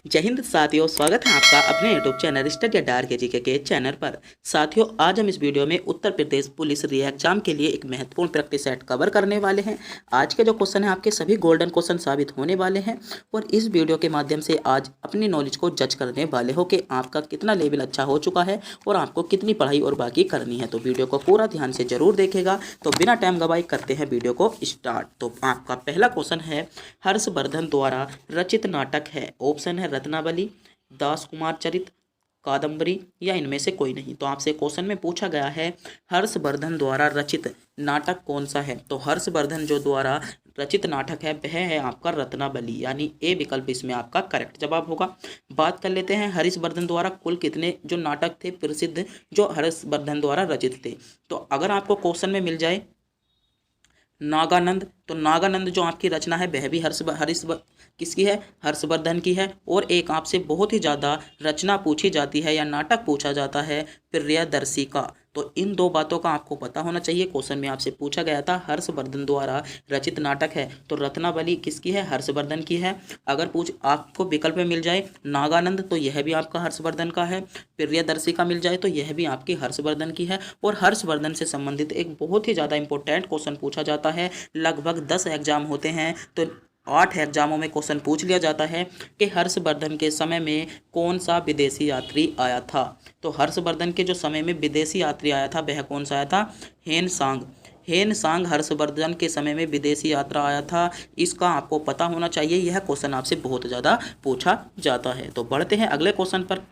जय हिंद साथियों, स्वागत है आपका अपने यूट्यूब चैनल स्टडी डार के जीके के चैनल पर। साथियों, आज हम इस वीडियो में उत्तर प्रदेश पुलिस री एग्जाम के लिए एक महत्वपूर्ण प्रैक्टिस सेट कवर करने वाले हैं। आज के जो क्वेश्चन है आपके सभी गोल्डन क्वेश्चन साबित होने वाले हैं और इस वीडियो के माध्यम से आज अपनी नॉलेज को जज करने वाले हो कि आपका कितना लेवल अच्छा हो चुका है और आपको कितनी पढ़ाई और बाकी करनी है। तो वीडियो को पूरा ध्यान से जरूर देखेगा। तो बिना टाइम गवाए करते हैं वीडियो को स्टार्ट। तो आपका पहला क्वेश्चन है, हर्षवर्धन द्वारा रचित नाटक है। ऑप्शन है रत्नावली, दास कुमार चरित, कादम्बरी या इनमें से कोई नहीं। तो आपसे क्वेश्चन में पूछा गया है हर्षवर्धन द्वारा रचित नाटक कौन सा है। तो हर्षवर्धन जो द्वारा रचित नाटक है वह है आपका रत्नावली, यानी ए विकल्प इसमें आपका करेक्ट जवाब होगा। बात कर लेते हैं हर्षवर्धन द्वारा कुल कितने जो नाटक थे प्रसिद्ध जो हर्षवर्धन द्वारा रचित थे। तो अगर आपको क्वेश्चन में मिल जाए नागानंद, तो नागानंद जो आपकी रचना है वह भी किसकी है, हर्षवर्धन की है। और एक आपसे बहुत ही ज़्यादा रचना पूछी जाती है या नाटक पूछा जाता है प्रियदर्शी का। तो इन दो बातों का आपको पता होना चाहिए। क्वेश्चन में आपसे पूछा गया था हर्षवर्धन द्वारा रचित नाटक है, तो रत्नावली किसकी है, हर्षवर्धन की है। अगर आपको विकल्प में मिल जाए नागानंद, तो यह भी आपका हर्षवर्धन का है। प्रियदर्शी का मिल जाए तो यह भी आपकी हर्षवर्धन की है। और हर्षवर्धन से संबंधित एक बहुत ही ज़्यादा इंपॉर्टेंट क्वेश्चन पूछा जाता है। लगभग 10 एग्जाम होते हैं तो 8 एग्जामों में क्वेश्चन पूछ लिया जाता है कि हर्षवर्धन के समय में कौन सा विदेशी यात्री आया था। तो हर्षवर्धन के जो समय में विदेशी यात्री आया था वह कौन सा आया था, हेनसांग हर्षवर्धन के समय में विदेशी यात्रा आया था। इसका आपको पता होना चाहिए, यह क्वेश्चन आपसे बहुत ज़्यादा पूछा जाता है। तो बढ़ते हैं अगले क्वेश्चन पर।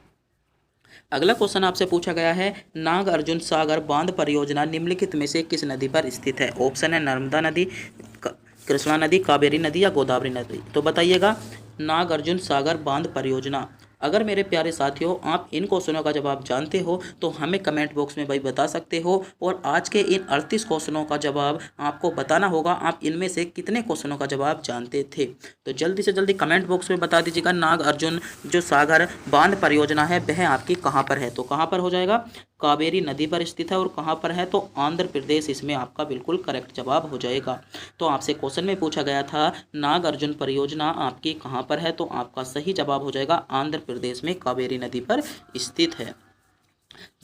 अगला क्वेश्चन आपसे पूछा गया है नागार्जुन सागर बांध परियोजना निम्नलिखित में से किस नदी पर स्थित है। ऑप्शन है नर्मदा नदी, कृष्णा नदी, कावेरी नदी या गोदावरी नदी। तो बताइएगा नागार्जुन सागर बांध परियोजना। अगर मेरे प्यारे साथियों आप इन क्वेश्चनों का जवाब जानते हो तो हमें कमेंट बॉक्स में भाई बता सकते हो। और आज के इन 38 क्वेश्चनों का जवाब आपको बताना होगा आप इनमें से कितने क्वेश्चनों का जवाब जानते थे। तो जल्दी से जल्दी कमेंट बॉक्स में बता दीजिएगा नागार्जुन जो सागर बांध परियोजना है वह आपकी कहाँ पर है। तो कहाँ पर हो जाएगा, कावेरी नदी पर स्थित है। और कहाँ पर है, तो आंध्र प्रदेश इसमें आपका बिल्कुल करेक्ट जवाब हो जाएगा। तो आपसे क्वेश्चन में पूछा गया था नागार्जुन परियोजना आपकी कहाँ पर है, तो आपका सही जवाब हो जाएगा आंध्र प्रदेश में कावेरी नदी पर स्थित है।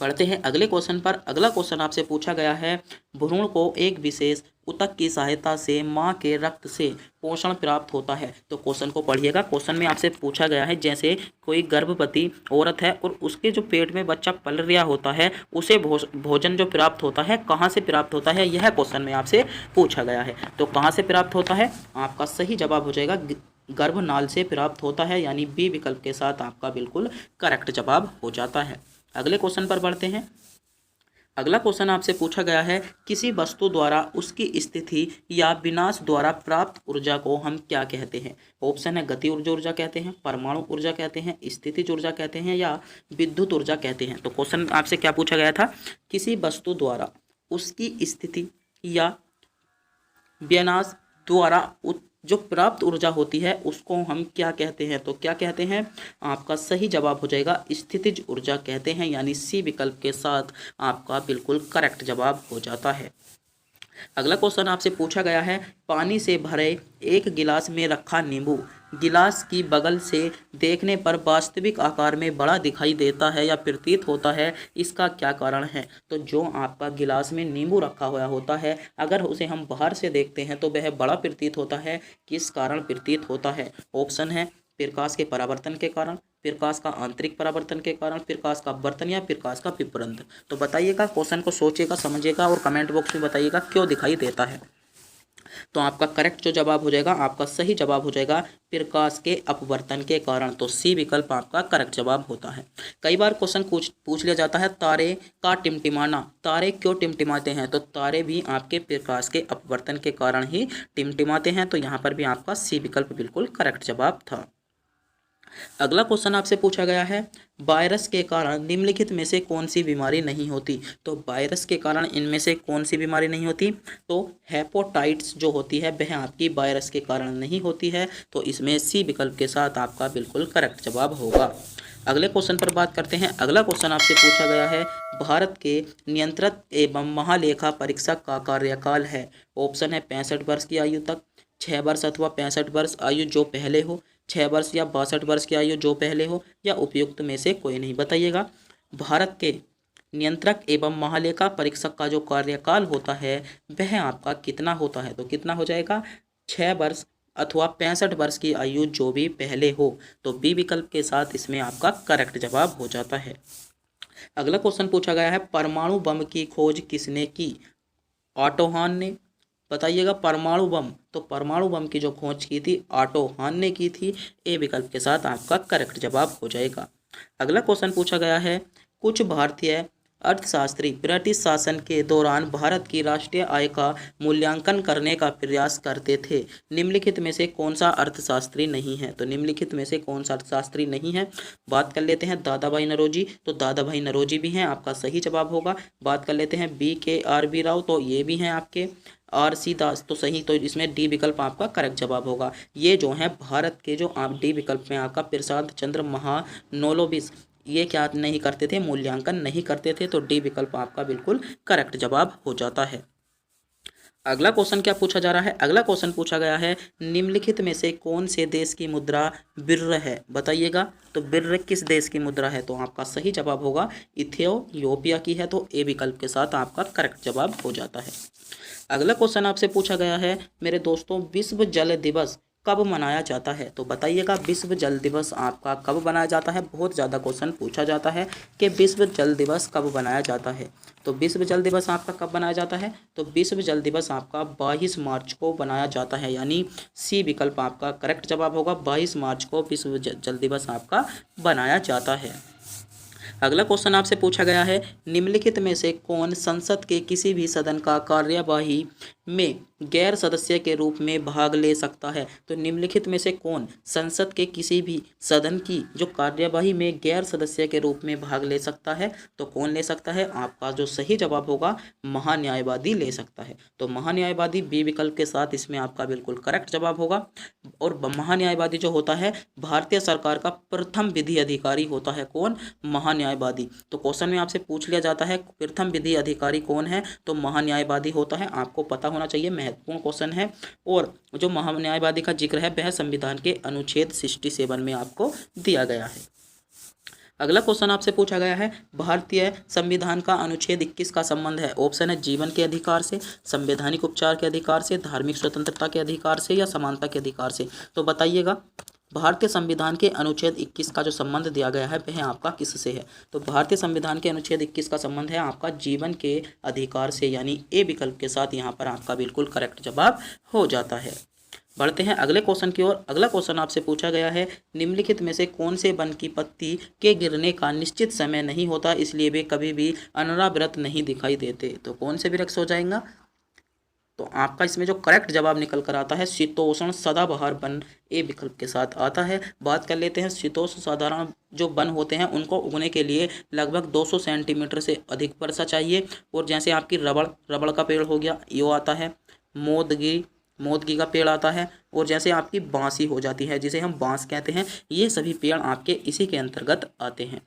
बढ़ते हैं अगले क्वेश्चन पर। अगला क्वेश्चन आपसे पूछा गया है भ्रूण को एक विशेष ऊतक की सहायता से मां के रक्त से पोषण प्राप्त होता है। तो क्वेश्चन को पढ़िएगा। क्वेश्चन में आपसे पूछा गया है जैसे कोई गर्भवती औरत है और उसके जो पेट में बच्चा पल रहा होता है उसे भोजन जो प्राप्त होता है कहाँ से प्राप्त होता है, यह क्वेश्चन में आपसे पूछा गया है। तो कहाँ से प्राप्त होता है, आपका सही जवाब हो जाएगा गर्भनाल से प्राप्त होता है, यानी बी विकल्प के साथ आपका बिल्कुल करेक्ट जवाब हो जाता है। अगले क्वेश्चन पर बढ़ते हैं। अगला क्वेश्चन आपसे पूछा गया है किसी वस्तु द्वारा उसकी स्थिति या विनाश द्वारा प्राप्त ऊर्जा को हम क्या कहते हैं। ऑप्शन है गति ऊर्जा कहते हैं, परमाणु ऊर्जा कहते हैं, स्थितिज ऊर्जा कहते हैं या विद्युत ऊर्जा कहते हैं। तो क्वेश्चन आपसे क्या पूछा गया था, किसी वस्तु द्वारा उसकी स्थिति या विनाश द्वारा जो प्राप्त ऊर्जा होती है उसको हम क्या कहते हैं। तो क्या कहते हैं, आपका सही जवाब हो जाएगा स्थितिज ऊर्जा कहते हैं, यानी सी विकल्प के साथ आपका बिल्कुल करेक्ट जवाब हो जाता है। अगला क्वेश्चन आपसे पूछा गया है पानी से भरे एक गिलास में रखा नींबू गिलास की बगल से देखने पर वास्तविक आकार में बड़ा दिखाई देता है या प्रतीत होता है, इसका क्या कारण है। तो जो आपका गिलास में नींबू रखा हुआ होता है अगर उसे हम बाहर से देखते हैं तो वह बड़ा प्रतीत होता है, किस कारण प्रतीत होता है। ऑप्शन है प्रकाश के परावर्तन के कारण, प्रकाश का आंतरिक परावर्तन के कारण, प्रकाश का अपवर्तन या प्रकाश का विपरंत। तो बताइएगा, क्वेश्चन को सोचिएगा, समझिएगा और कमेंट बॉक्स में बताइएगा क्यों दिखाई देता है। तो आपका करेक्ट जो जवाब हो जाएगा, आपका सही जवाब हो जाएगा प्रकाश के अपवर्तन के कारण। तो सी विकल्प आपका करेक्ट जवाब होता है। कई बार क्वेश्चन पूछ लिया जाता है तारे का टिमटिमाना, तारे क्यों टिमटिमाते हैं। तो तारे भी आपके प्रकाश के अपवर्तन के कारण ही टिमटिमाते हैं। तो यहाँ पर भी आपका सी विकल्प बिल्कुल करेक्ट जवाब था। अगला क्वेश्चन आपसे पूछा गया है वायरस के कारण निम्नलिखित में से कौन सी बीमारी नहीं होती। तो वायरस के कारण इनमें से कौन सी बीमारी नहीं होती, तो हेपेटाइटिस जो होती है वह आपकी वायरस के कारण नहीं होती है। तो इसमें सी विकल्प के साथ आपका बिल्कुल करेक्ट जवाब होगा। अगले क्वेश्चन पर बात करते हैं। अगला क्वेश्चन आपसे पूछा गया है भारत के नियंत्रक एवं महालेखा परीक्षक का कार्यकाल है। ऑप्शन है 65 वर्ष की आयु तक, 6 वर्ष अथवा 65 वर्ष आयु जो पहले हो, 6 वर्ष या 62 वर्ष की आयु जो पहले हो, या उपयुक्त में से कोई नहीं। बताइएगा। भारत के नियंत्रक एवं महालेखा परीक्षक का जो कार्यकाल होता है वह आपका कितना होता है? तो कितना हो जाएगा? 6 वर्ष अथवा 65 वर्ष की आयु जो भी पहले हो। तो बी विकल्प के साथ इसमें आपका करेक्ट जवाब हो जाता है। अगला क्वेश्चन पूछा गया है, परमाणु बम की खोज किसने की? ऑटो हान ने। बताइएगा। परमाणु बम, तो परमाणु बम की जो खोज की थी ऑटो हान ने की थी। ए विकल्प के साथ आपका करेक्ट जवाब हो जाएगा। अगला क्वेश्चन पूछा गया है, कुछ भारतीय अर्थशास्त्री ब्रिटिश शासन के दौरान भारत की राष्ट्रीय आय का मूल्यांकन करने का प्रयास करते थे। निम्नलिखित में से कौन सा अर्थशास्त्री नहीं है? तो निम्नलिखित में से कौन सा अर्थशास्त्री नहीं है? बात कर लेते हैं दादा भाई नौरोजी, तो दादा भाई नौरोजी भी हैं, आपका सही जवाब होगा। बात कर लेते हैं BKRB राव, तो ये भी हैं आपके। RC दास, तो सही, तो इसमें डी विकल्प आपका करेक्ट जवाब होगा। ये जो है भारत के जो आप डी विकल्प में आपका प्रसाद चंद्र महानोलोबिस, ये क्या नहीं करते थे? मूल्यांकन नहीं करते थे। तो डी विकल्प आपका बिल्कुल करेक्ट जवाब हो जाता है। अगला क्वेश्चन क्या पूछा जा रहा है? अगला क्वेश्चन पूछा गया है, निम्नलिखित में से कौन से देश की मुद्रा बिर्र है? बताइएगा। तो बिर्र किस देश की मुद्रा है? तो आपका सही जवाब होगा इथियोपिया की है। तो ए विकल्प के साथ आपका करेक्ट जवाब हो जाता है। अगला क्वेश्चन आपसे पूछा गया है मेरे दोस्तों, विश्व जल दिवस कब मनाया जाता है? तो बताइएगा। विश्व जल दिवस आपका कब मनाया जाता है? बहुत ज़्यादा क्वेश्चन पूछा जाता है कि विश्व जल दिवस कब मनाया जाता है। तो विश्व जल दिवस आपका कब मनाया जाता है? तो विश्व जल दिवस आपका 22 मार्च को मनाया जाता है, यानी सी विकल्प आपका करेक्ट जवाब होगा। 22 मार्च को विश्व जल दिवस आपका मनाया जाता है। अगला क्वेश्चन आपसे पूछा गया है, निम्नलिखित में से कौन संसद के किसी भी सदन का कार्यवाही में गैर सदस्य के रूप में भाग ले सकता है? तो निम्नलिखित में से कौन संसद के किसी भी सदन की जो कार्यवाही में गैर सदस्य के रूप में भाग ले सकता है? तो कौन ले सकता है? आपका जो सही जवाब होगा महान्यायवादी ले सकता है। तो महान्यायवादी बी विकल्प के साथ इसमें आपका बिल्कुल करेक्ट जवाब होगा। और महान्यायवादी जो होता है भारतीय सरकार का प्रथम विधि अधिकारी होता है। कौन? महान्यायवादी। तो क्वेश्चन में आपसे पूछ लिया जाता है प्रथम विधि अधिकारी कौन है? तो महान्यायवादी होता है। आपको पता होना चाहिए, महत्वपूर्ण क्वेश्चन है। और जो महान्यायवादी का जिक्र है वह संविधान के अनुच्छेद 67 में आपको दिया गया है। अगला क्वेश्चन आपसे पूछा गया है, भारतीय संविधान का अनुच्छेद 21 का संबंध है? ऑप्शन है जीवन के अधिकार से, संवैधानिक उपचार के अधिकार से, धार्मिक स्वतंत्रता के अधिकार से, या समानता के अधिकार से। तो बताइएगा। भारतीय संविधान के अनुच्छेद 21 का जो संबंध दिया गया है वह आपका किससे है? तो भारतीय संविधान के अनुच्छेद 21 का संबंध है आपका जीवन के अधिकार से, यानी ए विकल्प के साथ यहाँ पर आपका बिल्कुल करेक्ट जवाब हो जाता है। बढ़ते हैं अगले क्वेश्चन की ओर। अगला क्वेश्चन आपसे पूछा गया है, निम्नलिखित में से कौन से वन की पत्ती के गिरने का निश्चित समय नहीं होता, इसलिए वे कभी भी अनवरत नहीं दिखाई देते? तो कौन से वृक्ष हो जाएगा? तो आपका इसमें जो करेक्ट जवाब निकल कर आता है शीतोष्ण सदाबहार वन, ए विकल्प के साथ आता है। बात कर लेते हैं शीतोष्ण साधारण जो वन होते हैं उनको उगने के लिए लगभग 200 सेंटीमीटर से अधिक वर्षा चाहिए। और जैसे आपकी रबड़ का पेड़ हो गया, यो आता है। मोदगी का पेड़ आता है। और जैसे आपकी बांसी हो जाती है जिसे हम बांस कहते हैं, ये सभी पेड़ आपके इसी के अंतर्गत आते हैं।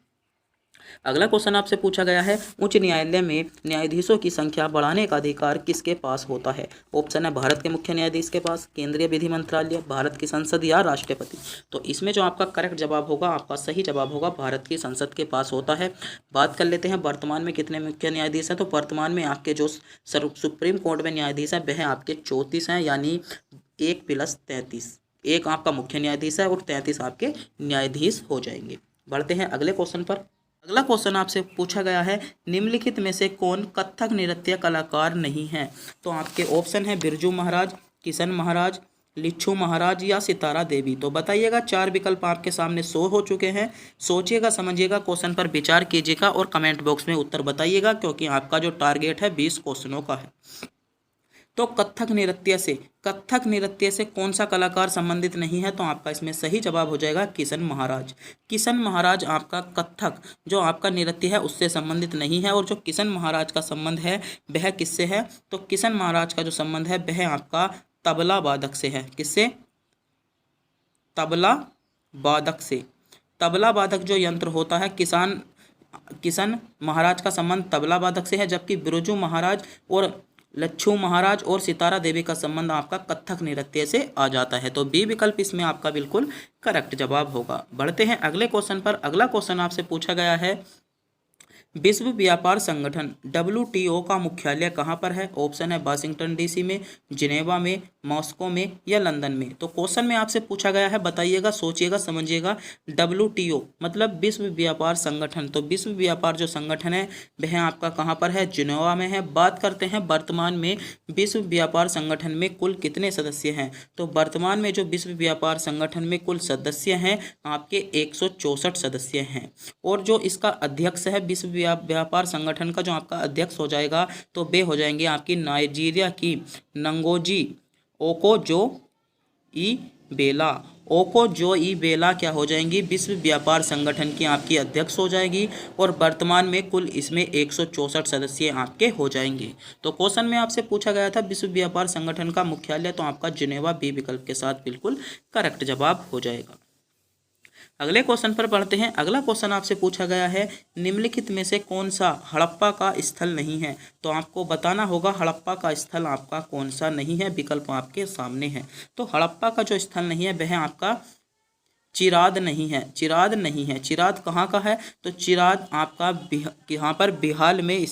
अगला क्वेश्चन आपसे पूछा गया है, उच्च न्यायालय में न्यायाधीशों की संख्या बढ़ाने का अधिकार किसके पास होता है? ऑप्शन है भारत के मुख्य न्यायाधीश के पास, केंद्रीय विधि मंत्रालय, भारत की संसद, या राष्ट्रपति। तो इसमें जो आपका करेक्ट जवाब होगा, आपका सही जवाब होगा भारत की संसद के पास होता है। बात कर लेते हैं वर्तमान में कितने मुख्य न्यायाधीश हैं। तो वर्तमान में आपके जो सुप्रीम कोर्ट में न्यायाधीश हैं वह आपके 34 हैं, यानी 1 + 33। एक आपका मुख्य न्यायाधीश है और 33 आपके न्यायाधीश हो जाएंगे। बढ़ते हैं अगले क्वेश्चन पर। अगला क्वेश्चन आपसे पूछा गया है, निम्नलिखित में से कौन कथक नृत्य कलाकार नहीं है? तो आपके ऑप्शन है बिरजू महाराज, किशन महाराज, लिच्छू महाराज, या सितारा देवी। तो बताइएगा। 4 विकल्प आपके सामने शो हो चुके हैं। सोचिएगा, समझिएगा, क्वेश्चन पर विचार कीजिएगा और कमेंट बॉक्स में उत्तर बताइएगा, क्योंकि आपका जो टारगेट है 20 क्वेश्चनों का है। तो कथक नृत्य से कौन सा कलाकार संबंधित नहीं है? तो आपका इसमें सही जवाब हो जाएगा किशन महाराज। किशन महाराज आपका कथक जो आपका नृत्य है उससे संबंधित नहीं है। और जो किशन महाराज का संबंध है वह किससे है? तो किशन महाराज का जो संबंध है वह आपका तबला वादक से है। किससे? तबला वादक से। तबला वादक जो यंत्र होता है, किशन महाराज का संबंध तबला वादक से है, जबकि बिरजू महाराज और लच्छू महाराज और सितारा देवी का संबंध आपका कथक नृत्य से आ जाता है। तो बी विकल्प इसमें आपका बिल्कुल करेक्ट जवाब होगा। बढ़ते हैं अगले क्वेश्चन पर। अगला क्वेश्चन आपसे पूछा गया है, विश्व व्यापार संगठन WTO का मुख्यालय कहाँ पर है? ऑप्शन है वाशिंगटन DC में, जिनेवा में, मॉस्को में या लंदन में। तो क्वेश्चन में आपसे पूछा गया है, बताइएगा, सोचिएगा, समझिएगा। WTO मतलब विश्व व्यापार संगठन। तो विश्व व्यापार जो संगठन है वह आपका कहाँ पर है? जिनेवा में है। बात करते हैं वर्तमान में विश्व व्यापार संगठन में कुल कितने सदस्य हैं? तो वर्तमान में जो विश्व व्यापार संगठन में कुल सदस्य हैं आपके 164 सदस्य हैं। और जो इसका अध्यक्ष है विश्व व्यापार संगठन का, जो आपका अध्यक्ष हो जाएगा, तो वे हो जाएंगे आपकी नाइजीरिया की नंगोजी ओकोजो-इवेला। ओकोजो-इवेला क्या हो जाएंगी? विश्व व्यापार संगठन की आपकी अध्यक्ष हो जाएगी। और वर्तमान में कुल इसमें 164 सदस्य आपके हो जाएंगे। तो क्वेश्चन में आपसे पूछा गया था विश्व व्यापार संगठन का मुख्यालय, तो आपका जिनेवा बी विकल्प के साथ बिल्कुल करेक्ट जवाब हो जाएगा। अगले क्वेश्चन पर बढ़ते हैं। अगला क्वेश्चन आपसे पूछा गया है, निम्नलिखित में से कौन सा हड़प्पा का स्थल नहीं है? तो आपको बताना होगा हड़प्पा का स्थल आपका कौन सा नहीं है। विकल्प आपके सामने है। तो हड़प्पा का जो स्थल नहीं है वह आपका चिराद नहीं है। चिराद नहीं है। चिराद कहाँ का है? तो चिराद आपका यहाँ पर बिहार में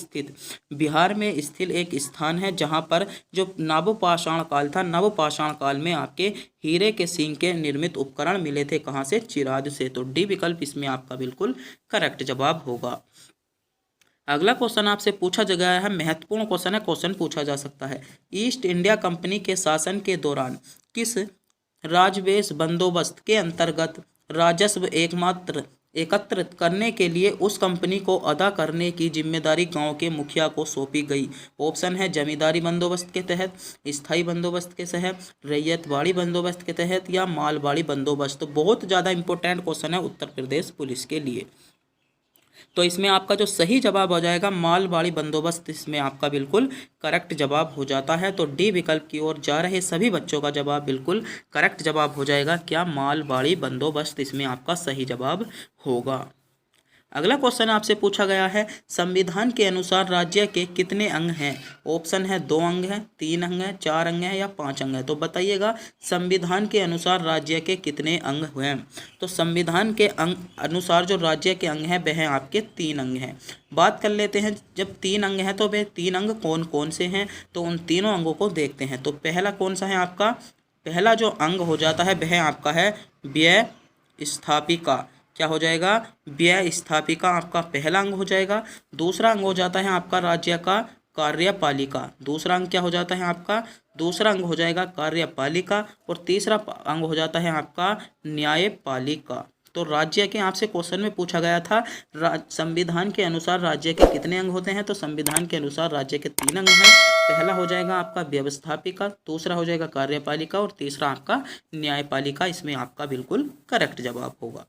स्थित एक स्थान है, जहाँ पर जो नवपाषाण काल था, नवपाषाण काल में आपके हीरे के सींग के निर्मित उपकरण मिले थे। कहाँ से? चिराद से। तो डी विकल्प इसमें आपका बिल्कुल करेक्ट जवाब होगा। अगला क्वेश्चन आपसे पूछा गया है, महत्वपूर्ण क्वेश्चन है, क्वेश्चन पूछा जा सकता है। ईस्ट इंडिया कंपनी के शासन के दौरान किस राजवेश बंदोबस्त के अंतर्गत राजस्व एकत्रित करने के लिए उस कंपनी को अदा करने की जिम्मेदारी गांव के मुखिया को सौंपी गई? ऑप्शन है जमींदारी बंदोबस्त के तहत, स्थायी बंदोबस्त के तहत, रैयतवाड़ी बंदोबस्त के तहत या मालवाड़ी बंदोबस्त। तो बहुत ज़्यादा इंपॉर्टेंट क्वेश्चन है उत्तर प्रदेश पुलिस के लिए। तो इसमें आपका जो सही जवाब हो जाएगा मालवाड़ी बंदोबस्त, इसमें आपका बिल्कुल करेक्ट जवाब हो जाता है। तो डी विकल्प की ओर जा रहे सभी बच्चों का जवाब बिल्कुल करेक्ट जवाब हो जाएगा। क्या? मालवाड़ी बंदोबस्त इसमें आपका सही जवाब होगा। अगला क्वेश्चन आपसे पूछा गया है, संविधान के अनुसार राज्य के कितने अंग हैं? ऑप्शन है 2 अंग हैं, 3 अंग हैं, 4 अंग हैं या 5 अंग हैं। तो बताइएगा संविधान के अनुसार राज्य के कितने अंग हैं? तो संविधान के अनुसार जो राज्य के अंग हैं वह आपके 3 अंग हैं। बात कर लेते हैं, जब 3 अंग हैं तो वे 3 अंग कौन कौन से हैं? तो उन तीनों अंगों को देखते हैं। तो पहला कौन सा है आपका? पहला जो अंग हो जाता है वह आपका है व्यय स्थापिका। क्या हो जाएगा? व्यय स्थापिका आपका पहला अंग हो जाएगा। दूसरा अंग हो जाता है आपका राज्य का कार्यपालिका। दूसरा अंग क्या हो जाता है आपका? दूसरा अंग हो जाएगा कार्यपालिका। और तीसरा अंग हो जाता है आपका न्यायपालिका। तो राज्य के आपसे क्वेश्चन में पूछा गया था संविधान के अनुसार राज्य के कितने अंग होते हैं? तो संविधान के अनुसार राज्य के 3 अंग हैं। पहला हो जाएगा आपका व्यवस्थापिका, दूसरा हो जाएगा कार्यपालिका और तीसरा आपका न्यायपालिका। इसमें आपका बिल्कुल करेक्ट जवाब होगा।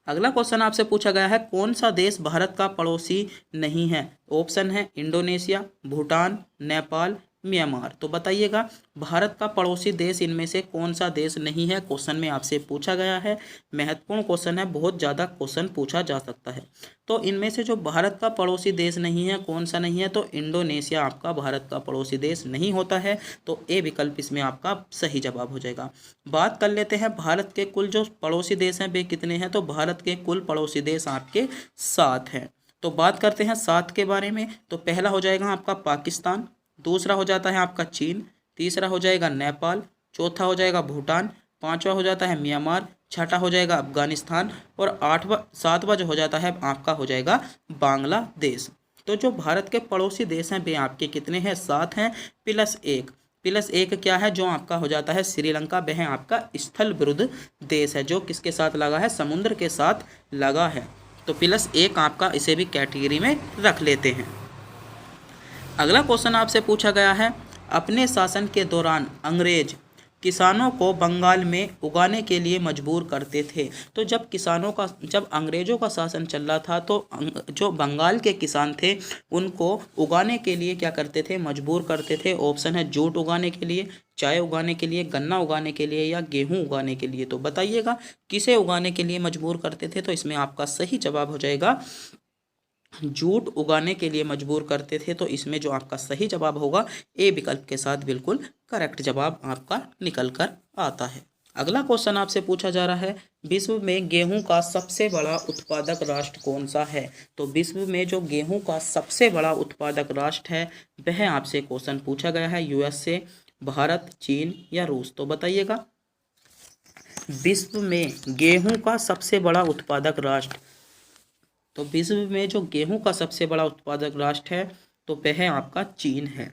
अगला क्वेश्चन आपसे पूछा गया है, कौन सा देश भारत का पड़ोसी नहीं है? ऑप्शन है इंडोनेशिया, भूटान, नेपाल, म्यांमार। तो बताइएगा भारत का पड़ोसी देश इनमें से कौन सा देश नहीं है? क्वेश्चन में आपसे पूछा गया है। महत्वपूर्ण क्वेश्चन है, बहुत ज़्यादा क्वेश्चन पूछा जा सकता है। तो इनमें से जो भारत का पड़ोसी देश नहीं है, कौन सा नहीं है? तो इंडोनेशिया आपका भारत का पड़ोसी देश नहीं होता है। तो ए विकल्प इसमें आपका सही जवाब हो जाएगा। बात कर लेते हैं भारत के कुल जो पड़ोसी देश हैं वे कितने हैं? तो भारत के कुल पड़ोसी देश आपके 7 हैं। तो बात करते हैं 7 के बारे में। तो पहला हो जाएगा आपका पाकिस्तान, दूसरा हो जाता है आपका चीन, तीसरा हो जाएगा नेपाल, चौथा हो जाएगा भूटान, पांचवा हो जाता है म्यांमार, छठा हो जाएगा अफगानिस्तान और सातवां जो हो जाता है आपका हो जाएगा बांग्लादेश। तो जो भारत के पड़ोसी देश हैं वे आपके कितने हैं? 7 हैं प्लस एक क्या है? जो आपका हो जाता है श्रीलंका। वह आपका स्थल विरुद्ध देश है जो किसके साथ लगा है? समुद्र के साथ लगा है। तो +1 आपका इसे भी कैटेगरी में रख लेते हैं। अगला क्वेश्चन आपसे पूछा गया है, अपने शासन के दौरान अंग्रेज किसानों को बंगाल में उगाने के लिए मजबूर करते थे। तो जब अंग्रेज़ों का शासन चल रहा था तो जो बंगाल के किसान थे उनको उगाने के लिए क्या करते थे? मजबूर करते थे। ऑप्शन है जूट उगाने के लिए, चाय उगाने के लिए, गन्ना उगाने के लिए या गेहूं उगाने के लिए। तो बताइएगा किसे उगाने के लिए मजबूर करते थे? तो इसमें आपका सही जवाब हो जाएगा जूट उगाने के लिए मजबूर करते थे। तो इसमें जो आपका सही जवाब होगा ए विकल्प के साथ बिल्कुल करेक्ट जवाब आपका निकल कर आता है। अगला क्वेश्चन आपसे पूछा जा रहा है, विश्व में गेहूं का सबसे बड़ा उत्पादक राष्ट्र कौन सा है? तो विश्व में जो गेहूं का सबसे बड़ा उत्पादक राष्ट्र है वह आपसे क्वेश्चन पूछा गया है, यूएसए, भारत, चीन या रूस? तो बताइएगा। विश्व में गेहूं का सबसे बड़ा उत्पादक राष्ट्र, तो विश्व में जो गेहूं का सबसे बड़ा उत्पादक राष्ट्र है तो वह आपका चीन है।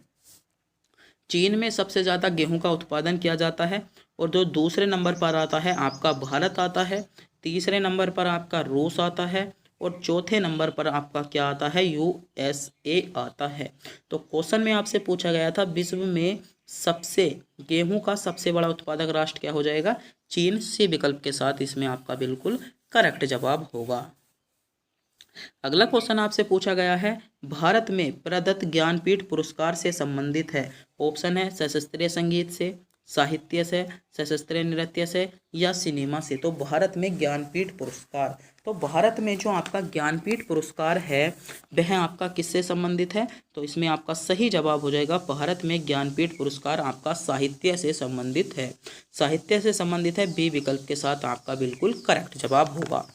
चीन में सबसे ज़्यादा गेहूं का उत्पादन किया जाता है। और जो दूसरे नंबर पर आता है आपका भारत आता है, तीसरे नंबर पर आपका रूस आता है और चौथे नंबर पर आपका क्या आता है? यूएसए आता है। तो क्वेश्चन में आपसे पूछा गया था विश्व में सबसे गेहूं का सबसे बड़ा उत्पादक राष्ट्र क्या हो जाएगा? चीन। सी विकल्प के साथ इसमें आपका बिल्कुल करेक्ट जवाब होगा। अगला क्वेश्चन आपसे पूछा गया है, भारत में प्रदत्त ज्ञानपीठ पुरस्कार से संबंधित है। ऑप्शन है शास्त्रीय संगीत से, साहित्य से, शास्त्रीय नृत्य से या सिनेमा से। तो भारत में ज्ञानपीठ पुरस्कार, तो भारत में जो आपका ज्ञानपीठ पुरस्कार है वह आपका किससे संबंधित है? तो इसमें आपका सही जवाब हो जाएगा, भारत में ज्ञानपीठ पुरस्कार आपका साहित्य से संबंधित है। साहित्य से संबंधित है, बी विकल्प के साथ आपका बिल्कुल करेक्ट जवाब होगा।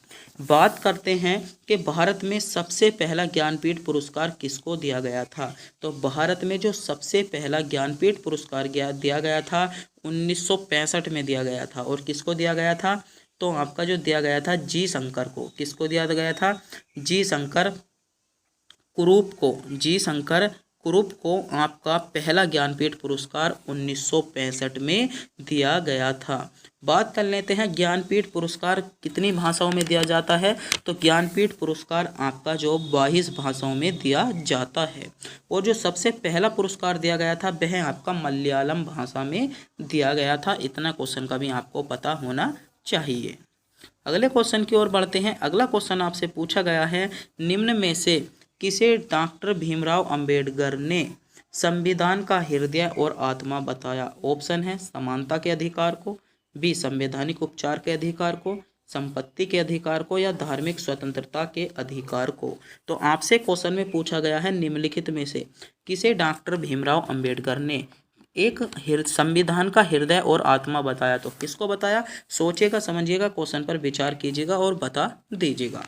बात करते हैं कि भारत में सबसे पहला ज्ञानपीठ पुरस्कार किसको दिया गया था? तो भारत में जो सबसे पहला ज्ञानपीठ पुरस्कार दिया गया था 1965 में दिया गया था। और किसको दिया गया था? तो आपका जो दिया गया था जी शंकर को। किसको दिया गया था? जी शंकर कुरूप को। जी शंकर कुरूप को आपका पहला ज्ञानपीठ पुरस्कार 1965 में दिया गया था। बात कर लेते हैं ज्ञानपीठ पुरस्कार कितनी भाषाओं में दिया जाता है? तो ज्ञानपीठ पुरस्कार आपका जो 22 भाषाओं में दिया जाता है। और जो सबसे पहला पुरस्कार दिया गया था वह आपका मलयालम भाषा में दिया गया था। इतना क्वेश्चन का भी आपको पता होना चाहिए। अगले क्वेश्चन की ओर बढ़ते हैं। अगला क्वेश्चन आपसे पूछा गया है, निम्न में से किसे डॉक्टर भीमराव अंबेडकर ने संविधान का हृदय और आत्मा बताया? ऑप्शन है समानता के अधिकार को, बी संवैधानिक उपचार के अधिकार को, संपत्ति के अधिकार को या धार्मिक स्वतंत्रता के अधिकार को। तो आपसे क्वेश्चन में पूछा गया है निम्नलिखित में से किसे डॉक्टर भीमराव अंबेडकर ने एक संविधान का हृदय और आत्मा बताया? तो किसको बताया? सोचिएगा, समझिएगा, क्वेश्चन पर विचार कीजिएगा और बता दीजिएगा।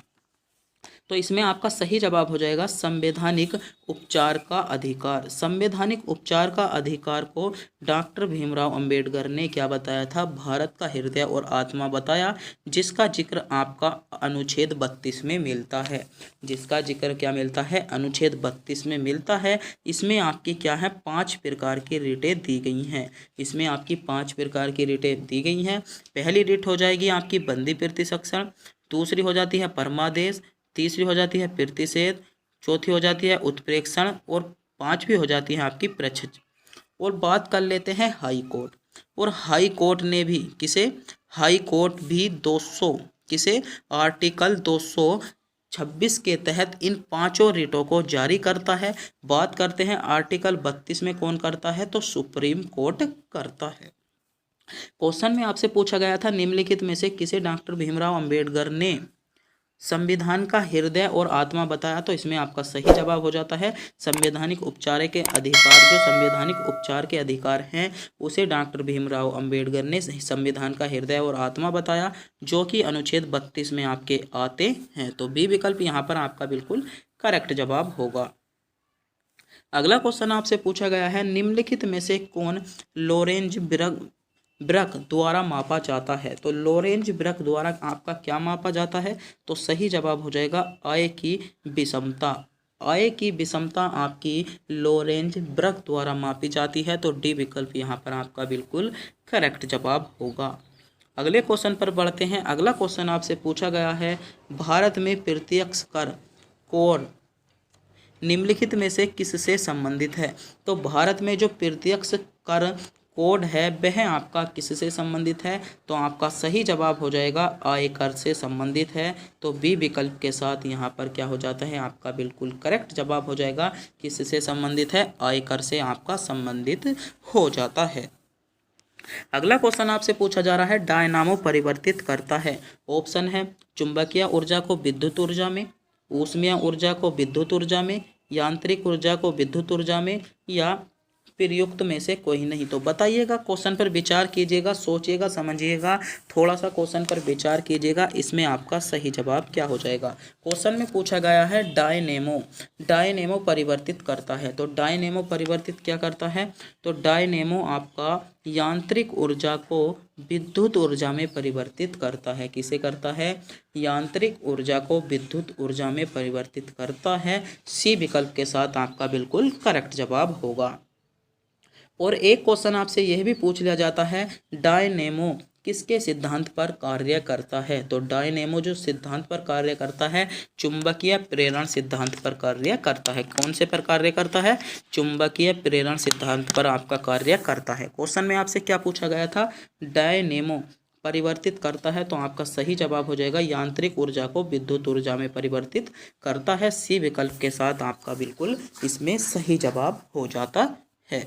तो इसमें आपका सही जवाब हो जाएगा संवैधानिक उपचार का अधिकार। संवैधानिक उपचार का अधिकार को डॉक्टर भीमराव अंबेडकर ने क्या बताया था? भारत का हृदय और आत्मा बताया, जिसका जिक्र आपका अनुच्छेद 32 में मिलता है। जिसका जिक्र क्या मिलता है? अनुच्छेद 32 में मिलता है। इसमें आपकी क्या है? 5 प्रकार की रिटें दी गई हैं। इसमें आपकी 5 प्रकार की रिटें दी गई हैं। पहली रिट हो जाएगी आपकी बंदी प्रतिसक्षण, दूसरी हो जाती है परमादेश, तीसरी हो जाती है प्रतिषेध, चौथी हो जाती है उत्प्रेक्षण और पांचवी हो जाती है आपकी प्रच्छन्न। और बात कर लेते हैं हाई कोर्ट। और हाई कोर्ट ने भी किसे? हाई कोर्ट भी 200 किसे? आर्टिकल 226 के तहत इन पांचों रिटों को जारी करता है। बात करते हैं आर्टिकल 32 में कौन करता है? तो सुप्रीम कोर्ट करता है। क्वेश्चन में आपसे पूछा गया था निम्नलिखित में से किसे डॉक्टर भीमराव अंबेडकर ने संविधान का हृदय और आत्मा बताया? तो इसमें आपका सही जवाब हो जाता है संवैधानिक उपचार के अधिकार। जो संवैधानिक उपचार के अधिकार हैं उसे डॉक्टर भीमराव अंबेडकर ने संविधान का हृदय और आत्मा बताया, जो कि अनुच्छेद 32 में आपके आते हैं। तो बी विकल्प यहाँ पर आपका बिल्कुल करेक्ट जवाब होगा। अगला क्वेश्चन आपसे पूछा गया है, निम्नलिखित में से कौन लोरेंज वृक्क द्वारा मापा जाता है? तो लोरेंज वृक्क द्वारा आपका क्या मापा जाता है? तो सही जवाब हो जाएगा आय की विषमता। आय की विषमता आपकी लोरेंज वृक्क द्वारा मापी जाती है। तो डी विकल्प यहाँ पर आपका बिल्कुल करेक्ट जवाब होगा। अगले क्वेश्चन पर बढ़ते हैं। अगला क्वेश्चन आपसे पूछा गया है, भारत में प्रत्यक्ष कर कोड निम्नलिखित में से किससे संबंधित है? तो भारत में जो प्रत्यक्ष कर कोड है वह आपका किससे संबंधित है? तो आपका सही जवाब हो जाएगा आयकर से संबंधित है। तो बी विकल्प के साथ यहाँ पर क्या हो जाता है? आपका बिल्कुल करेक्ट जवाब हो जाएगा किससे संबंधित है? आयकर से आपका संबंधित हो जाता है। अगला क्वेश्चन आपसे पूछा जा रहा है, डायनामो परिवर्तित करता है। ऑप्शन है चुंबकीय ऊर्जा को विद्युत ऊर्जा में, ऊष्मीय ऊर्जा को विद्युत ऊर्जा में, यांत्रिक ऊर्जा को विद्युत ऊर्जा में, या प्रयुक्त में से कोई नहीं। तो बताइएगा, क्वेश्चन पर विचार कीजिएगा, सोचिएगा, समझिएगा, थोड़ा सा क्वेश्चन पर विचार कीजिएगा, इसमें आपका सही जवाब क्या हो जाएगा। क्वेश्चन में पूछा गया है डायनेमो, डायनेमो परिवर्तित करता है। तो डायनेमो परिवर्तित क्या करता है, तो डायनेमो आपका यांत्रिक ऊर्जा को विद्युत ऊर्जा में परिवर्तित करता है। किसे करता है, यांत्रिक ऊर्जा को विद्युत ऊर्जा में परिवर्तित करता है। सी विकल्प के साथ आपका बिल्कुल करेक्ट जवाब होगा। और एक क्वेश्चन आपसे यह भी पूछ लिया जाता है, डायनेमो किसके सिद्धांत पर कार्य करता है। तो डायनेमो जो सिद्धांत पर कार्य करता है, चुंबकीय प्रेरण सिद्धांत पर कार्य करता है। कौन से पर कार्य करता है, चुंबकीय प्रेरण सिद्धांत पर आपका कार्य करता है। क्वेश्चन में आपसे क्या पूछा गया था, डायनेमो परिवर्तित करता है, तो आपका सही जवाब हो जाएगा यांत्रिक ऊर्जा को विद्युत ऊर्जा में परिवर्तित करता है। सी विकल्प के साथ आपका बिल्कुल इसमें सही जवाब हो जाता है।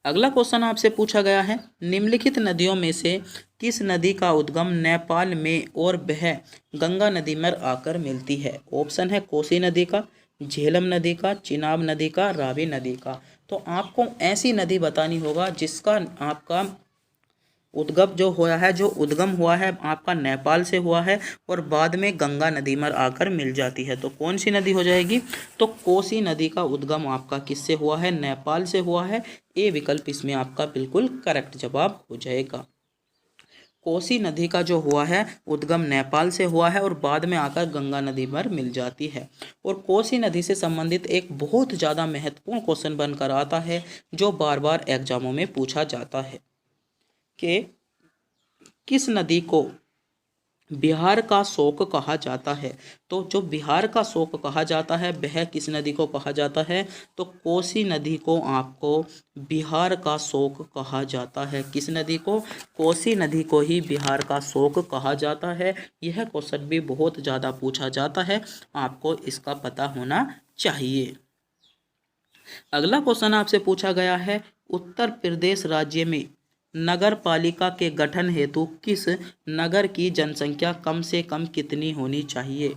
अगला क्वेश्चन आपसे पूछा गया है, निम्नलिखित नदियों में से किस नदी का उद्गम नेपाल में और वह गंगा नदी में आकर मिलती है। ऑप्शन है कोसी नदी का, झेलम नदी का, चिनाब नदी का, रावी नदी का। तो आपको ऐसी नदी बतानी होगा जिसका आपका उद्गम जो हुआ है आपका नेपाल से हुआ है और बाद में गंगा नदी में आकर मिल जाती है। तो कौन सी नदी हो जाएगी, तो कोसी नदी का उद्गम आपका किससे हुआ है, नेपाल से हुआ है। ए विकल्प इसमें आपका बिल्कुल करेक्ट जवाब हो जाएगा। कोसी नदी का जो हुआ है उद्गम नेपाल से हुआ है और बाद में आकर गंगा नदी पर मिल जाती है। और कोसी नदी से संबंधित एक बहुत ज़्यादा महत्वपूर्ण क्वेश्चन बनकर आता है जो बार बार एग्जामों में पूछा जाता है कि किस नदी को बिहार का शोक कहा जाता है। तो जो बिहार का शोक कहा जाता है वह किस नदी को कहा जाता है, तो कोसी नदी को आपको बिहार का शोक कहा जाता है। किस नदी को, कोसी नदी को ही बिहार का शोक कहा जाता है। यह क्वेश्चन भी बहुत ज़्यादा पूछा जाता है, आपको इसका पता होना चाहिए। अगला क्वेश्चन आपसे पूछा गया है, उत्तर प्रदेश राज्य में नगर पालिका के गठन हेतु किस नगर की जनसंख्या कम से कम कितनी होनी चाहिए।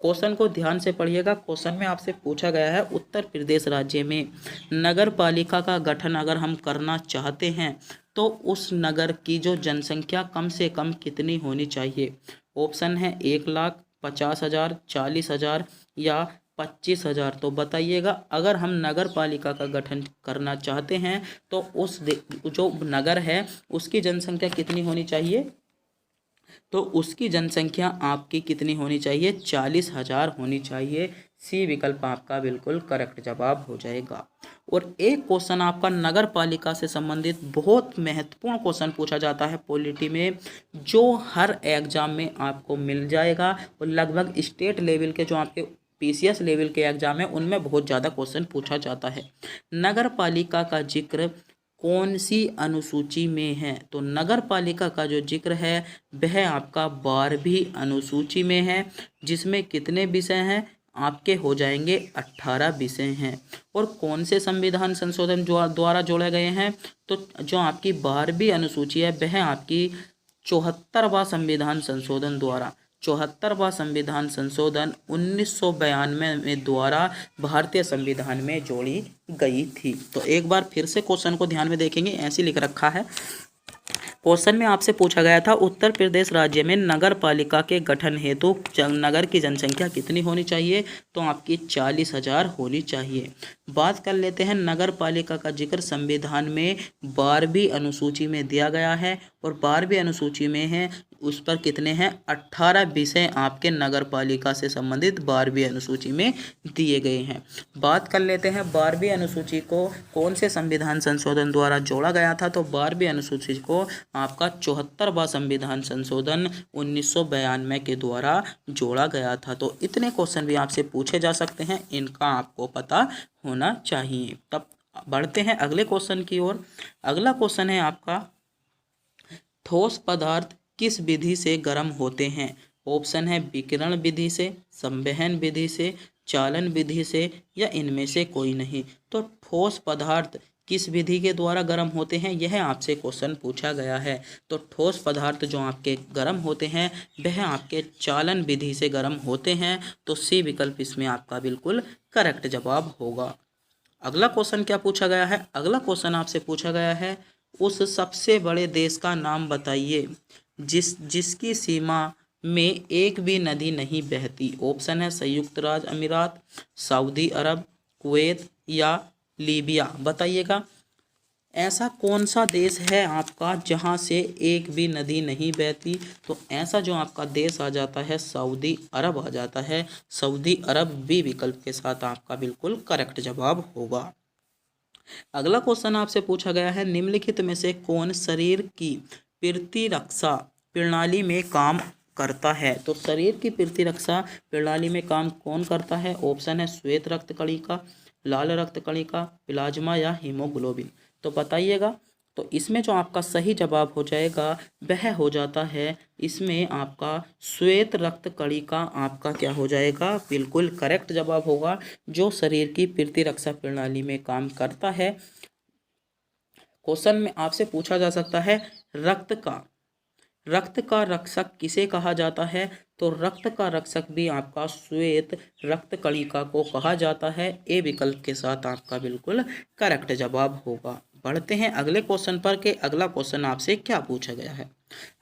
क्वेश्चन को ध्यान से पढ़िएगा। क्वेश्चन में आपसे पूछा गया है उत्तर प्रदेश राज्य में नगर पालिका का गठन अगर हम करना चाहते हैं तो उस नगर की जो जनसंख्या कम से कम कितनी होनी चाहिए। ऑप्शन है 1,50,000, 40,000 या 25,000। तो बताइएगा, अगर हम नगर पालिका का गठन करना चाहते हैं तो उस जो नगर है उसकी जनसंख्या कितनी होनी चाहिए, तो उसकी जनसंख्या आपकी कितनी होनी चाहिए, 40,000 होनी चाहिए। सी विकल्प आपका बिल्कुल करेक्ट जवाब हो जाएगा। और एक क्वेश्चन आपका नगर पालिका से संबंधित बहुत महत्वपूर्ण क्वेश्चन पूछा जाता है पॉलिटी में, जो हर एग्जाम में आपको मिल जाएगा और लगभग स्टेट लेवल के जो आपके पीसीएस लेवल के एग्जाम है उनमें बहुत ज़्यादा क्वेश्चन पूछा जाता है। नगर पालिका का जिक्र कौन सी अनुसूची में है, तो नगर पालिका का जो जिक्र है वह आपका 12वीं अनुसूची में है, जिसमें कितने विषय हैं, आपके हो जाएंगे 18 विषय हैं। और कौन से संविधान संशोधन द्वारा जोड़े गए हैं, तो जो आपकी 12वीं अनुसूची है वह आपकी 74वां संविधान संशोधन द्वारा 74वां संविधान संशोधन 1992 में द्वारा भारतीय संविधान में जोड़ी गई थी। तो एक बार फिर से क्वेश्चन को ध्यान में देखेंगे, ऐसे लिख रखा है। क्वेश्चन में आपसे पूछा गया था उत्तर प्रदेश राज्य में नगर पालिका के गठन हेतु नगर की जनसंख्या कितनी होनी चाहिए, तो आपकी 40,000 होनी चाहिए। बात कर लेते हैं नगर पालिका का जिक्र संविधान में 12वीं अनुसूची में दिया गया है और 12वीं अनुसूची में है उस पर कितने हैं, 18 विषय आपके नगर पालिका से संबंधित 12वीं अनुसूची में दिए गए हैं। बात कर लेते हैं 12वीं अनुसूची को कौन से संविधान संशोधन द्वारा जोड़ा गया था, तो 12वीं अनुसूची को आपका 74वां संविधान संशोधन 1992 के द्वारा जोड़ा गया था। तो इतने क्वेश्चन भी आपसे पूछे जा सकते हैं, इनका आपको पता होना चाहिए। तब बढ़ते हैं अगले क्वेश्चन की ओर। अगला क्वेश्चन है आपका, ठोस पदार्थ किस विधि से गर्म होते हैं। ऑप्शन है विकिरण विधि से, संवहन विधि से, चालन विधि से या इनमें से कोई नहीं। तो ठोस पदार्थ किस विधि के द्वारा गर्म होते हैं, यह आपसे क्वेश्चन पूछा गया है। तो ठोस पदार्थ जो आपके गर्म होते हैं वह आपके चालन विधि से गर्म होते हैं। तो सी विकल्प इसमें आपका बिल्कुल करेक्ट जवाब होगा। अगला क्वेश्चन क्या पूछा गया है? अगला क्वेश्चन आपसे पूछा गया है उस सबसे बड़े देश का नाम बताइए जिसकी सीमा में एक भी नदी नहीं बहती। ऑप्शन है संयुक्त राज्य अमीरात, सऊदी अरब, कुवैत या लीबिया। बताइएगा ऐसा कौन सा देश है आपका जहां से एक भी नदी नहीं बहती। तो ऐसा जो आपका देश आ जाता है सऊदी अरब आ जाता है। सऊदी अरब बी विकल्प के साथ आपका बिल्कुल करेक्ट जवाब होगा। अगला क्वेश्चन आपसे पूछा गया है निम्नलिखित में से कौन शरीर की प्रतिरक्षा प्रणाली में काम करता है। तो शरीर की प्रतिरक्षा प्रणाली में काम कौन करता है? ऑप्शन है श्वेत रक्त कणिका, लाल रक्त कणिका, प्लाज्मा या हीमोग्लोबिन। तो बताइएगा। तो इसमें जो आपका सही जवाब हो जाएगा वह हो जाता है इसमें आपका श्वेत रक्त कणिका आपका क्या हो जाएगा बिल्कुल करेक्ट जवाब होगा, जो शरीर की प्रतिरक्षा प्रणाली में काम करता है। क्वेश्चन में आपसे पूछा जा सकता है रक्त का रक्षक किसे कहा जाता है। तो रक्त का रक्षक भी आपका श्वेत रक्त कणिका को कहा जाता है। ए विकल्प के साथ आपका बिल्कुल करेक्ट जवाब होगा। बढ़ते हैं अगले क्वेश्चन पर कि अगला क्वेश्चन आपसे क्या पूछा गया है।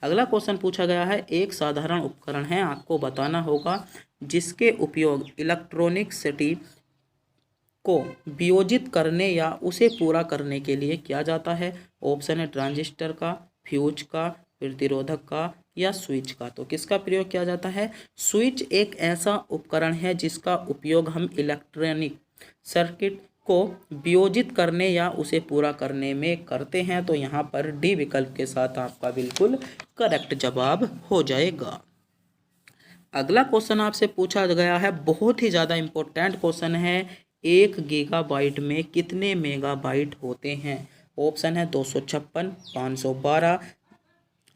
अगला क्वेश्चन पूछा गया है एक साधारण उपकरण है, आपको बताना होगा जिसके उपयोग इलेक्ट्रॉनिक सिटी को वियोजित करने या उसे पूरा करने के लिए किया जाता है। ऑप्शन है ट्रांजिस्टर का, फ्यूज का, प्रतिरोधक का या स्विच का। तो किसका प्रयोग किया जाता है? स्विच एक ऐसा उपकरण है जिसका उपयोग हम इलेक्ट्रॉनिक सर्किट को वियोजित करने या उसे पूरा करने में करते हैं। तो यहाँ पर डी विकल्प के साथ आपका बिल्कुल करेक्ट जवाब हो जाएगा। अगला क्वेश्चन आपसे पूछा गया है बहुत ही ज़्यादा इम्पोर्टेंट क्वेश्चन है 1 गीगाबाइट में कितने मेगाबाइट होते हैं। ऑप्शन है 256, 512,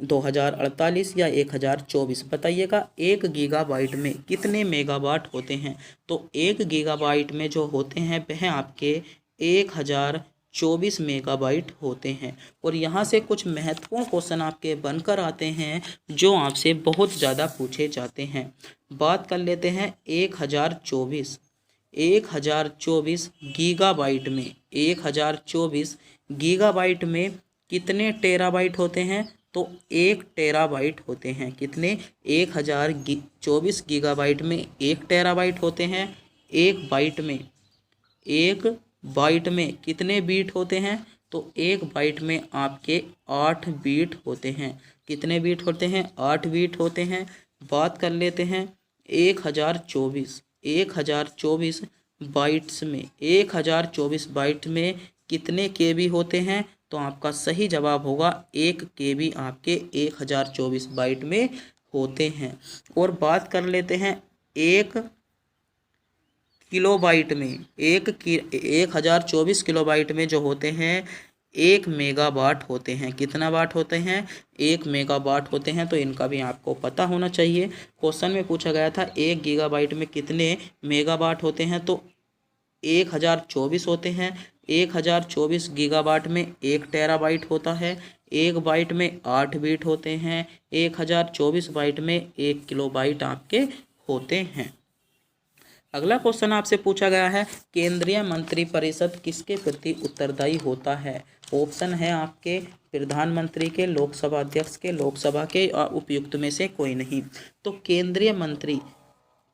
2048 या 1024। बताइएगा 1 गीगाबाइट में कितने मेगावाट होते हैं। तो 1 गीगाबाइट में जो होते हैं वह आपके 1024 मेगाबाइट होते हैं। और यहाँ से कुछ महत्वपूर्ण क्वेश्चन आपके बनकर आते हैं जो आपसे बहुत ज़्यादा पूछे जाते हैं। बात कर लेते हैं 1024 गीगाबाइट में 1024 गीगाबाइट में कितने टेराबाइट होते हैं। तो 1 टेराबाइट होते हैं। कितने? 1024 गीगाबाइट में 1 टेराबाइट होते हैं। एक बाइट में कितने बीट होते हैं। तो एक बाइट में आपके 8 बीट होते हैं। कितने बीट होते हैं? 8 बीट होते हैं। बात कर लेते हैं 1024 बाइट्स में 1024 बाइट में कितने केबी होते हैं। तो आपका सही जवाब होगा 1 केबी आपके 1024 बाइट में होते हैं। और बात कर लेते हैं 1 किलोबाइट में 1024 किलोबाइट में जो होते हैं 1 मेगावाट होते हैं। कितना वाट होते हैं? 1 मेगावाट होते हैं। तो इनका भी आपको पता होना चाहिए। क्वेश्चन में पूछा गया था 1 गीगाबाइट में कितने मेगावाट होते हैं। तो 1024 होते हैं। 1024 गीगाबाइट में 1 टेराबाइट होता है। एक बाइट में 8 बीट होते हैं। 1024 बाइट में 1 किलोबाइट आपके होते हैं। अगला क्वेश्चन आपसे पूछा गया है केंद्रीय मंत्रिपरिषद किसके प्रति उत्तरदायी होता है। ऑप्शन है आपके प्रधानमंत्री के, लोकसभा अध्यक्ष के, लोकसभा के और उपयुक्त में से कोई नहीं। तो केंद्रीय मंत्री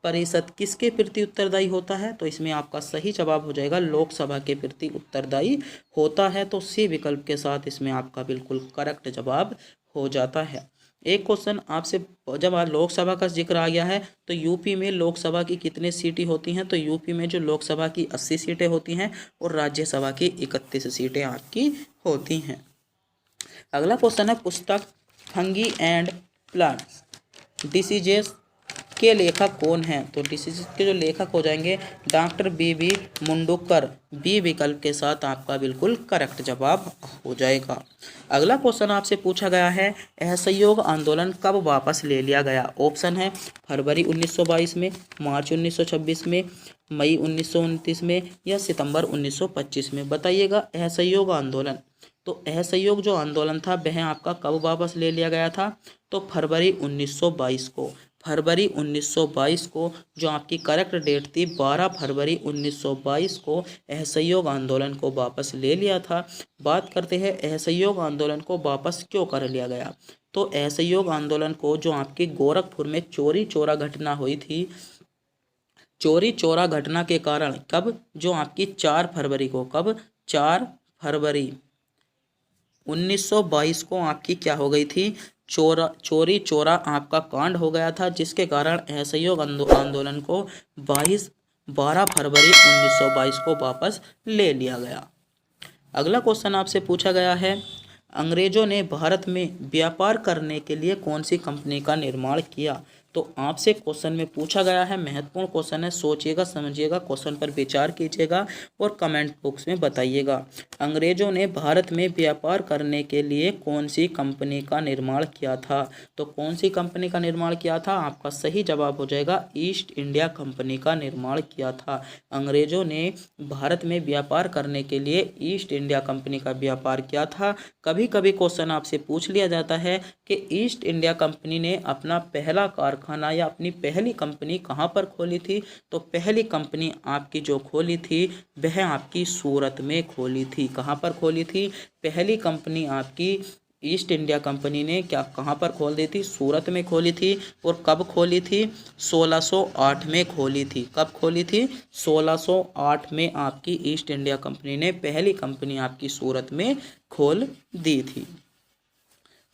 परिषद किसके प्रति उत्तरदायी होता है। तो इसमें आपका सही जवाब हो जाएगा लोकसभा के प्रति उत्तरदायी होता है। तो सी विकल्प के साथ इसमें आपका बिल्कुल करेक्ट जवाब हो जाता है। एक क्वेश्चन आपसे जब लोकसभा का जिक्र आ गया है तो यूपी में लोकसभा की कितनी सीटें होती हैं। तो यूपी में जो लोकसभा की 80 सीटें होती हैं और राज्यसभा की 31 सीटें आपकी होती हैं। अगला क्वेश्चन है पुस्तक फंगी एंड प्लांट्स डिसीजेस के लेखक कौन हैं? तो डिसीज के जो लेखक हो जाएंगे डॉक्टर बी मुंडूकर। बी विकल्प के साथ आपका बिल्कुल करेक्ट जवाब हो जाएगा। अगला क्वेश्चन आपसे पूछा गया है, असहयोग आंदोलन कब वापस ले लिया गया? ऑप्शन है फरवरी 1922 में, मार्च 1926 में, मई 1929 में या सितंबर 1925 में। बताइएगा असहयोग आंदोलन। तो असहयोग जो आंदोलन था वह आपका कब वापस ले लिया गया था? तो फरवरी 1922 को। फरवरी 1922 को जो आपकी करेक्ट डेट थी 12 फरवरी 1922 को असहयोग आंदोलन को वापस ले लिया था। बात करते हैं असहयोग आंदोलन को वापस क्यों कर लिया गया। तो असहयोग आंदोलन को जो आपकी गोरखपुर में चोरी चोरा घटना हुई थी, चोरी चोरा घटना के कारण कब, जो आपकी 4 फरवरी को, कब 4 फरवरी 1922 को आपकी क्या हो गई थी, चोरी चोरा आपका कांड हो गया था, जिसके कारण असहयोग आंदोलन को 12 फरवरी 1922 को वापस ले लिया गया। अगला क्वेश्चन आपसे पूछा गया है, अंग्रेजों ने भारत में व्यापार करने के लिए कौन सी कंपनी का निर्माण किया? तो आपसे क्वेश्चन में पूछा गया है, महत्वपूर्ण क्वेश्चन है, सोचिएगा समझिएगा, क्वेश्चन पर विचार कीजिएगा और कमेंट बॉक्स में बताइएगा। अंग्रेजों ने भारत में व्यापार करने के लिए कौन सी कंपनी का निर्माण किया था? तो कौन सी कंपनी का निर्माण किया था? आपका सही जवाब हो जाएगा ईस्ट इंडिया कंपनी का निर्माण किया था। अंग्रेजों ने भारत में व्यापार करने के लिए ईस्ट इंडिया कंपनी का व्यापार किया था। कभी कभी क्वेश्चन आपसे पूछ लिया जाता है कि ईस्ट इंडिया कंपनी ने अपना पहला कारखाना या अपनी पहली कंपनी कहाँ पर खोली थी? तो पहली कंपनी आपकी जो खोली थी वह आपकी सूरत में खोली थी। कहाँ पर खोली थी? पहली कंपनी आपकी ईस्ट इंडिया कंपनी ने कहाँ पर खोल दी थी? सूरत में खोली थी। और कब खोली थी? 1608 में खोली थी। कब खोली थी? 1608 में आपकी ईस्ट इंडिया कंपनी ने पहली कंपनी आपकी सूरत में खोल दी थी।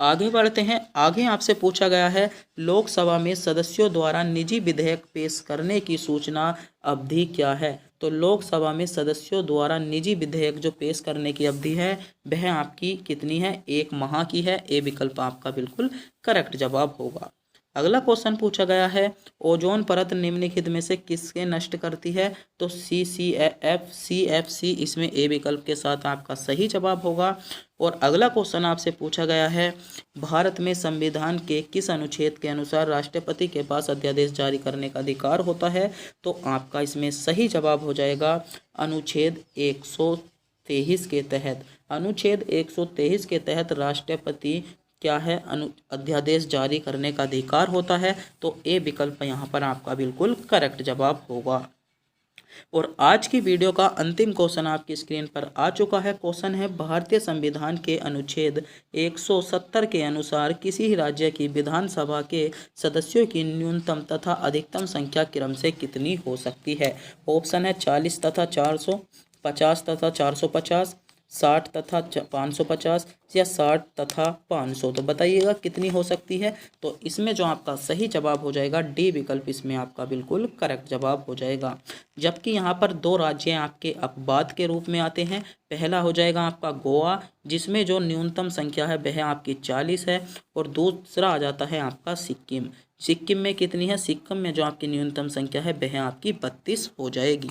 आगे बढ़ते हैं। आगे आपसे पूछा गया है, लोकसभा में सदस्यों द्वारा निजी विधेयक पेश करने की सूचना अवधि क्या है? तो लोकसभा में सदस्यों द्वारा निजी विधेयक जो पेश करने की अवधि है वह आपकी कितनी है? 1 माह की है। ए विकल्प आपका बिल्कुल करेक्ट जवाब होगा। अगला क्वेश्चन पूछा गया है, ओजोन परत निम्नलिखित में से किसके नष्ट करती है? तो CFC इसमें ए विकल्प के साथ आपका सही जवाब होगा। और अगला क्वेश्चन आपसे पूछा गया है, भारत में संविधान के किस अनुच्छेद के अनुसार राष्ट्रपति के पास अध्यादेश जारी करने का अधिकार होता है? तो आपका इसमें सही जवाब हो जाएगा अनुच्छेद 123 के तहत। अनुच्छेद 123 के तहत राष्ट्रपति क्या है? अध्यादेश जारी करने का अधिकार होता है। तो ए विकल्प यहाँ पर आपका बिल्कुल करेक्ट जवाब होगा। और आज की वीडियो का अंतिम क्वेश्चन आपकी स्क्रीन पर आ चुका है। क्वेश्चन है, भारतीय संविधान के अनुच्छेद 170 के अनुसार किसी राज्य की विधानसभा के सदस्यों की न्यूनतम तथा अधिकतम संख्या क्रम से कितनी हो सकती है? ऑप्शन है 40 तथा 400, 50 तथा 450, 60 तथा 550 या 60 तथा 500। तो बताइएगा कितनी हो सकती है? तो इसमें जो आपका सही जवाब हो जाएगा डी विकल्प इसमें आपका बिल्कुल करेक्ट जवाब हो जाएगा। जबकि यहाँ पर 2 राज्य आपके अपवाद के रूप में आते हैं। पहला हो जाएगा आपका गोवा, जिसमें जो न्यूनतम संख्या है वह आपकी 40 है। और दूसरा आ जाता है आपका सिक्किम। सिक्किम में कितनी है? सिक्किम में जो आपकी न्यूनतम संख्या है वह आपकी 32 हो जाएगी।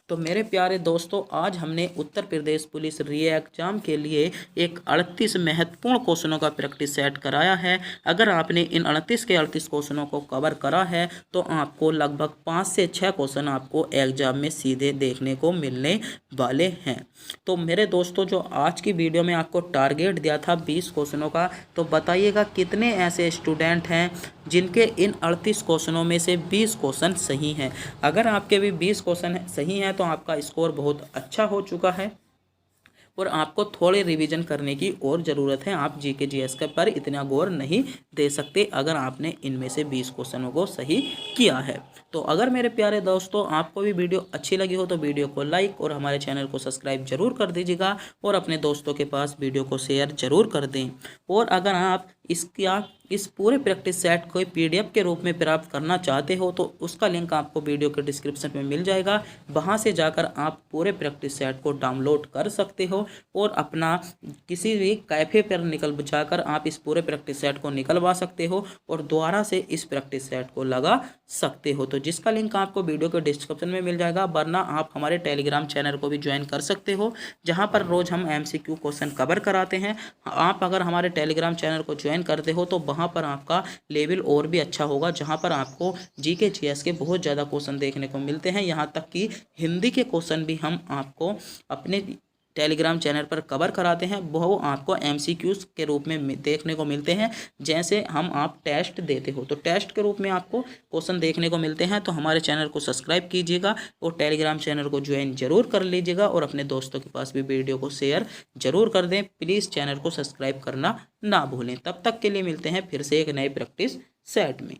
तो मेरे प्यारे दोस्तों, आज हमने उत्तर प्रदेश पुलिस री एग्जाम के लिए एक 38 महत्वपूर्ण क्वेश्चनों का प्रैक्टिस सेट कराया है। अगर आपने इन 38 के 38 क्वेश्चनों को कवर करा है तो आपको लगभग 5 से 6 क्वेश्चन आपको एग्जाम में सीधे देखने को मिलने वाले हैं। तो मेरे दोस्तों, जो आज की वीडियो में आपको टारगेट दिया था 20 क्वेश्चनों का, तो बताइएगा कितने ऐसे स्टूडेंट हैं जिनके इन 38 क्वेश्चनों में से 20 क्वेश्चन सही हैं। अगर आपके भी 20 क्वेश्चन सही हैं तो आपका स्कोर बहुत अच्छा हो चुका है और आपको थोड़े रिवीजन करने की और ज़रूरत है। आप जीके जीएस के पर इतना गौर नहीं दे सकते अगर आपने इनमें से 20 क्वेश्चनों को सही किया है। तो अगर मेरे प्यारे दोस्तों आपको भी वीडियो अच्छी लगी हो तो वीडियो को लाइक और हमारे चैनल को सब्सक्राइब जरूर कर दीजिएगा और अपने दोस्तों के पास वीडियो को शेयर जरूर कर दें। और अगर आप इस पूरे प्रैक्टिस सेट को PDF के रूप में प्राप्त करना चाहते हो तो उसका लिंक आपको वीडियो के डिस्क्रिप्शन में मिल जाएगा। वहां से जाकर आप पूरे प्रैक्टिस सेट को डाउनलोड कर सकते हो और अपना किसी भी कैफ़े पर निकल जाकर आप इस पूरे प्रैक्टिस सेट को निकलवा सकते हो और दोबारा से इस प्रैक्टिस सेट को लगा सकते हो। तो जिसका लिंक आपको वीडियो के डिस्क्रिप्शन में मिल जाएगा, वरना आप हमारे टेलीग्राम चैनल को भी ज्वाइन कर सकते हो जहां पर रोज़ हम MCQ क्वेश्चन कवर कराते हैं। आप अगर हमारे टेलीग्राम चैनल को ज्वाइन करते हो तो वहां पर आपका लेवल और भी अच्छा होगा, जहां पर आपको GK GS के बहुत ज़्यादा क्वेश्चन देखने को मिलते हैं। यहाँ तक कि हिंदी के क्वेश्चन भी हम आपको अपने टेलीग्राम चैनल पर कवर कराते हैं, वो आपको MCQs के रूप में देखने को मिलते हैं। जैसे आप टेस्ट देते हो तो टेस्ट के रूप में आपको क्वेश्चन देखने को मिलते हैं। तो हमारे चैनल को सब्सक्राइब कीजिएगा और टेलीग्राम चैनल को ज्वाइन जरूर कर लीजिएगा और अपने दोस्तों के पास भी वीडियो को शेयर जरूर कर दें। प्लीज़ चैनल को सब्सक्राइब करना ना भूलें। तब तक के लिए मिलते हैं फिर से एक नए प्रैक्टिस सेट में।